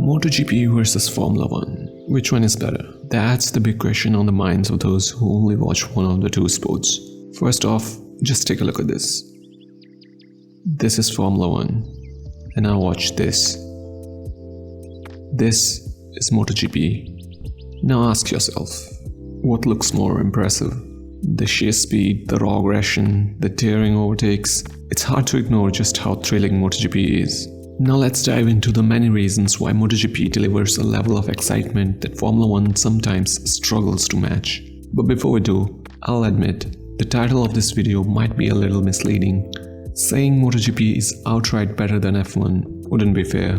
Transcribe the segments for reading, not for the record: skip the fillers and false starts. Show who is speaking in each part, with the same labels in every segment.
Speaker 1: MotoGP versus Formula 1. Which one is better? That's the big question on the minds of those who only watch one of the two sports. First off, just take a look at this. This is Formula 1. And now watch this. This is MotoGP. Now ask yourself, what looks more impressive? The sheer speed, the raw aggression, the daring overtakes. It's hard to ignore just how thrilling MotoGP is. Now let's dive into the many reasons why MotoGP delivers a level of excitement that Formula 1 sometimes struggles to match. But before we do, I'll admit, the title of this video might be a little misleading. Saying MotoGP is outright better than F1 wouldn't be fair,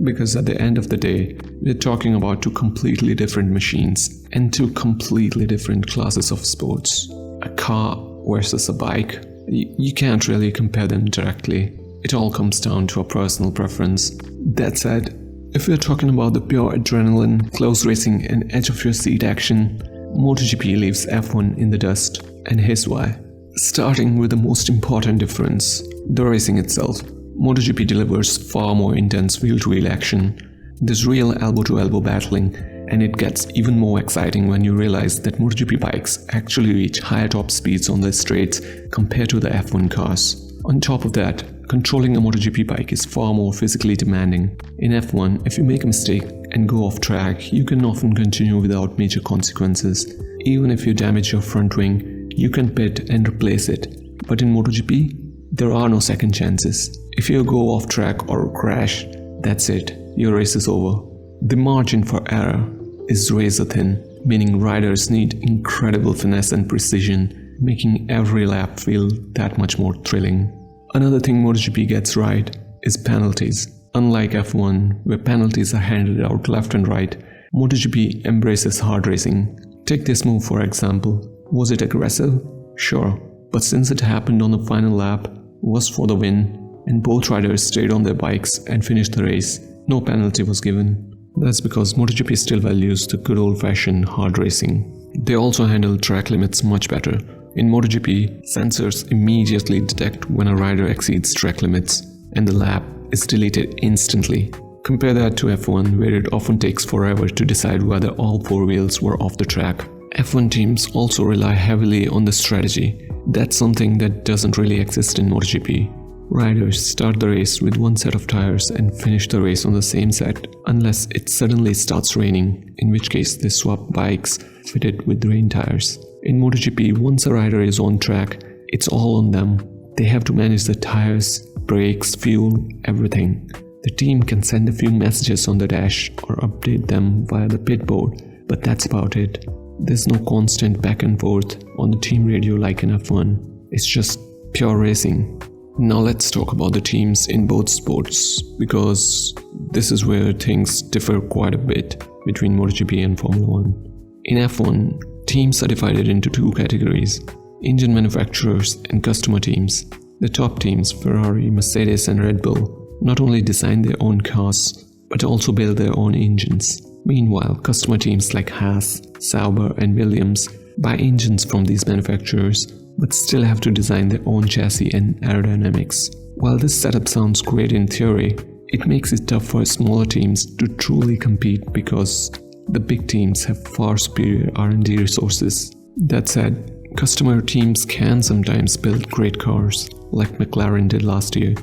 Speaker 1: because at the end of the day, we're talking about two completely different machines and two completely different classes of sports. A car versus a bike, you can't really compare them directly. It all comes down to a personal preference. That said, if we're talking about the pure adrenaline, close racing and edge-of-your-seat action, MotoGP leaves F1 in the dust, and here's why. Starting with the most important difference, the racing itself. MotoGP delivers far more intense wheel-to-wheel action. There's real elbow-to-elbow battling, and it gets even more exciting when you realize that MotoGP bikes actually reach higher top speeds on the straights compared to the F1 cars. On top of that, controlling a MotoGP bike is far more physically demanding. In F1, if you make a mistake and go off track, you can often continue without major consequences. Even if you damage your front wing, you can pit and replace it. But in MotoGP, there are no second chances. If you go off track or crash, that's it, your race is over. The margin for error is razor thin, meaning riders need incredible finesse and precision, making every lap feel that much more thrilling. Another thing MotoGP gets right is penalties. Unlike F1, where penalties are handed out left and right, MotoGP embraces hard racing. Take this move for example. Was it aggressive? Sure, but since it happened on the final lap, was for the win, and both riders stayed on their bikes and finished the race, no penalty was given. That's because MotoGP still values the good old-fashioned hard racing. They also handle track limits much better. In MotoGP, sensors immediately detect when a rider exceeds track limits, and the lap is deleted instantly. Compare that to F1, where it often takes forever to decide whether all four wheels were off the track. F1 teams also rely heavily on the strategy. That's something that doesn't really exist in MotoGP. Riders start the race with one set of tires and finish the race on the same set, unless it suddenly starts raining, in which case they swap bikes fitted with rain tires. In MotoGP, once a rider is on track, it's all on them. They have to manage the tires, brakes, fuel, everything. The team can send a few messages on the dash or update them via the pit board, but that's about it. There's no constant back and forth on the team radio like in F1. It's just pure racing. Now let's talk about the teams in both sports, because this is where things differ quite a bit between MotoGP and Formula 1. In F1, teams are divided into two categories: engine manufacturers and customer teams. The top teams, Ferrari, Mercedes and Red Bull, not only design their own cars, but also build their own engines. Meanwhile, customer teams like Haas, Sauber and Williams buy engines from these manufacturers, but still have to design their own chassis and aerodynamics. While this setup sounds great in theory, it makes it tough for smaller teams to truly compete because the big teams have far superior R&D resources. That said, customer teams can sometimes build great cars, like McLaren did last year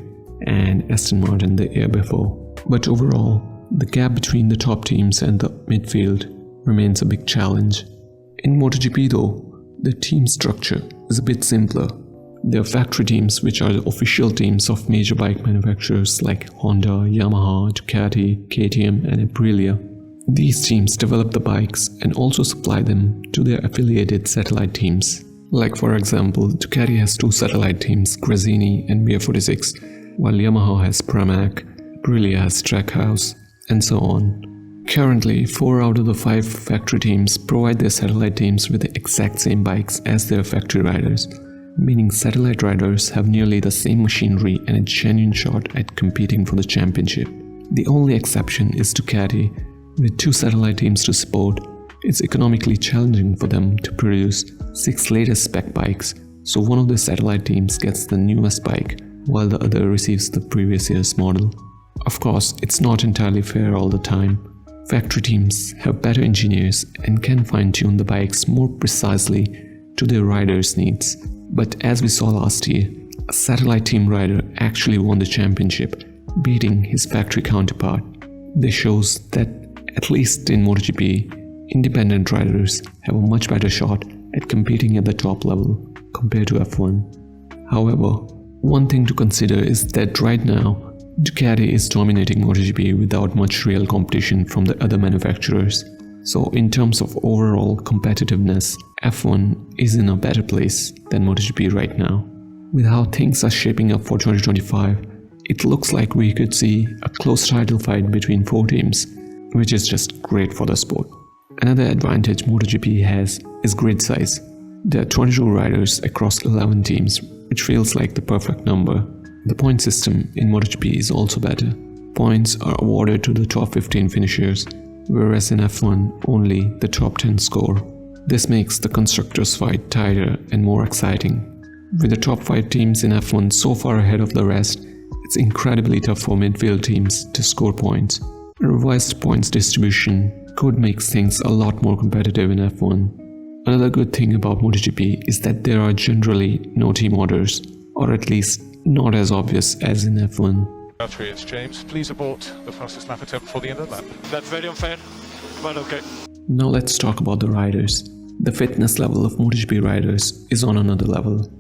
Speaker 1: and Aston Martin the year before. But overall, the gap between the top teams and the midfield remains a big challenge. In MotoGP though, the team structure is a bit simpler. There are factory teams, which are the official teams of major bike manufacturers like Honda, Yamaha, Ducati, KTM and Aprilia. These teams develop the bikes and also supply them to their affiliated satellite teams. Like for example, Ducati has two satellite teams, Gresini and BF46, while Yamaha has Pramac, Aprilia has Trackhouse, and so on. Currently, 4 out of the 5 factory teams provide their satellite teams with the exact same bikes as their factory riders, meaning satellite riders have nearly the same machinery and a genuine shot at competing for the championship. The only exception is Ducati. With 2 satellite teams to support, it's economically challenging for them to produce 6 latest spec bikes, so one of the satellite teams gets the newest bike, while the other receives the previous year's model. Of course, it's not entirely fair all the time. Factory teams have better engineers and can fine-tune the bikes more precisely to their riders' needs. But as we saw last year, a satellite team rider actually won the championship, beating his factory counterpart. This shows that, at least in MotoGP, independent riders have a much better shot at competing at the top level compared to F1. However, one thing to consider is that right now, Ducati is dominating MotoGP without much real competition from the other manufacturers. So in terms of overall competitiveness, F1 is in a better place than MotoGP right now. With how things are shaping up for 2025, it looks like we could see a close title fight between 4 teams, which is just great for the sport. Another advantage MotoGP has is grid size. There are 22 riders across 11 teams, which feels like the perfect number. The point system in MotoGP is also better. Points are awarded to the top 15 finishers, whereas in F1 only the top 10 score. This makes the constructors' fight tighter and more exciting. With the top 5 teams in F1 so far ahead of the rest, it's incredibly tough for midfield teams to score points. A revised points distribution could make things a lot more competitive in F1. Another good thing about MotoGP is that there are generally no team orders, or at least not as obvious as in F1.
Speaker 2: It's James. Please abort the fastest lap attempt for the end of the lap. That's very unfair, but okay.
Speaker 1: Now let's talk about the riders. The fitness level of MotoGP riders is on another level.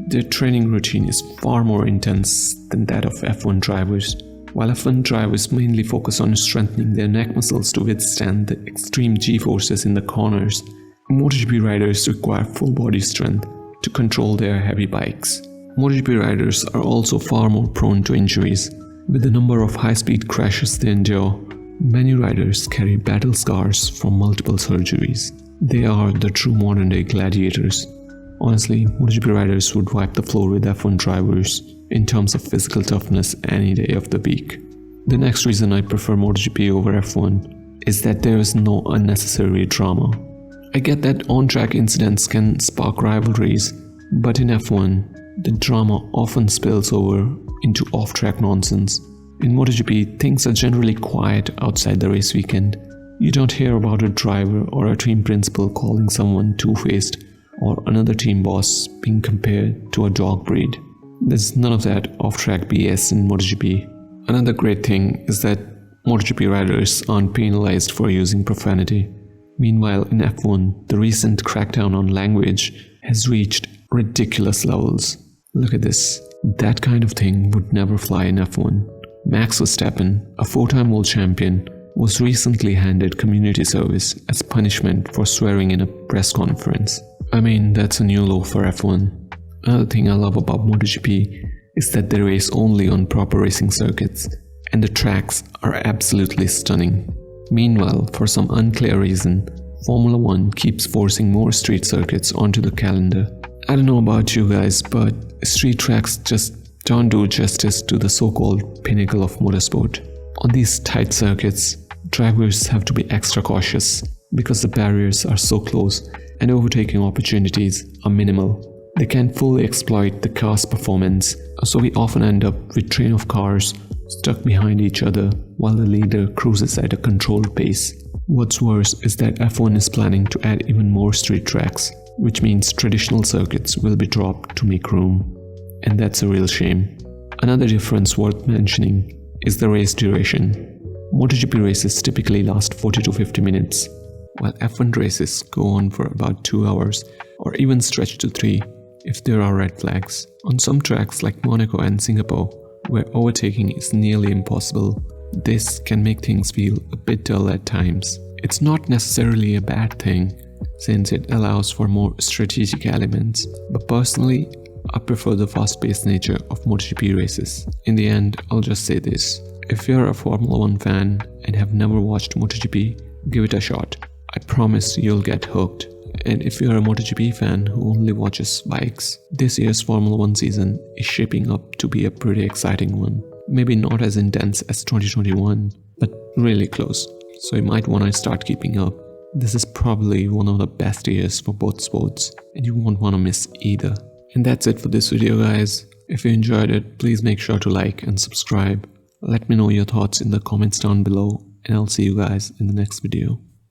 Speaker 1: Their training routine is far more intense than that of F1 drivers. While F1 drivers mainly focus on strengthening their neck muscles to withstand the extreme G-forces in the corners, MotoGP riders require full body strength to control their heavy bikes. MotoGP riders are also far more prone to injuries. With the number of high-speed crashes they endure, many riders carry battle scars from multiple surgeries. They are the true modern-day gladiators. Honestly, MotoGP riders would wipe the floor with F1 drivers in terms of physical toughness any day of the week. The next reason I prefer MotoGP over F1 is that there is no unnecessary drama. I get that on-track incidents can spark rivalries, but in F1, the drama often spills over into off-track nonsense. In MotoGP, things are generally quiet outside the race weekend. You don't hear about a driver or a team principal calling someone two-faced or another team boss being compared to a dog breed. There's none of that off-track BS in MotoGP. Another great thing is that MotoGP riders aren't penalized for using profanity. Meanwhile, in F1, the recent crackdown on language has reached ridiculous levels. Look at this. That kind of thing would never fly in F1. Max Verstappen, a 4-time world champion, was recently handed community service as punishment for swearing in a press conference. I mean, that's a new low for F1. Another thing I love about MotoGP is that they race only on proper racing circuits, and the tracks are absolutely stunning. Meanwhile, for some unclear reason, Formula 1 keeps forcing more street circuits onto the calendar. I don't know about you guys, but street tracks just don't do justice to the so-called pinnacle of motorsport. On these tight circuits, drivers have to be extra cautious because the barriers are so close and overtaking opportunities are minimal. They can't fully exploit the car's performance, so we often end up with a train of cars stuck behind each other while the leader cruises at a controlled pace. What's worse is that F1 is planning to add even more street tracks, which means traditional circuits will be dropped to make room. And that's a real shame. Another difference worth mentioning is the race duration. MotoGP races typically last 40 to 50 minutes, while F1 races go on for about 2 hours or even stretch to 3 if there are red flags. On some tracks like Monaco and Singapore, where overtaking is nearly impossible, this can make things feel a bit dull at times. It's not necessarily a bad thing, since it allows for more strategic elements, but personally, I prefer the fast-paced nature of MotoGP races. In the end, I'll just say this. If you're a Formula 1 fan and have never watched MotoGP, give it a shot. I promise you'll get hooked. And if you're a MotoGP fan who only watches bikes, this year's Formula 1 season is shaping up to be a pretty exciting one. Maybe not as intense as 2021, but really close. So you might want to start keeping up. This is probably one of the best years for both sports, and you won't want to miss either. And that's it for this video, guys. If you enjoyed it, please make sure to like and subscribe. Let me know your thoughts in the comments down below, and I'll see you guys in the next video.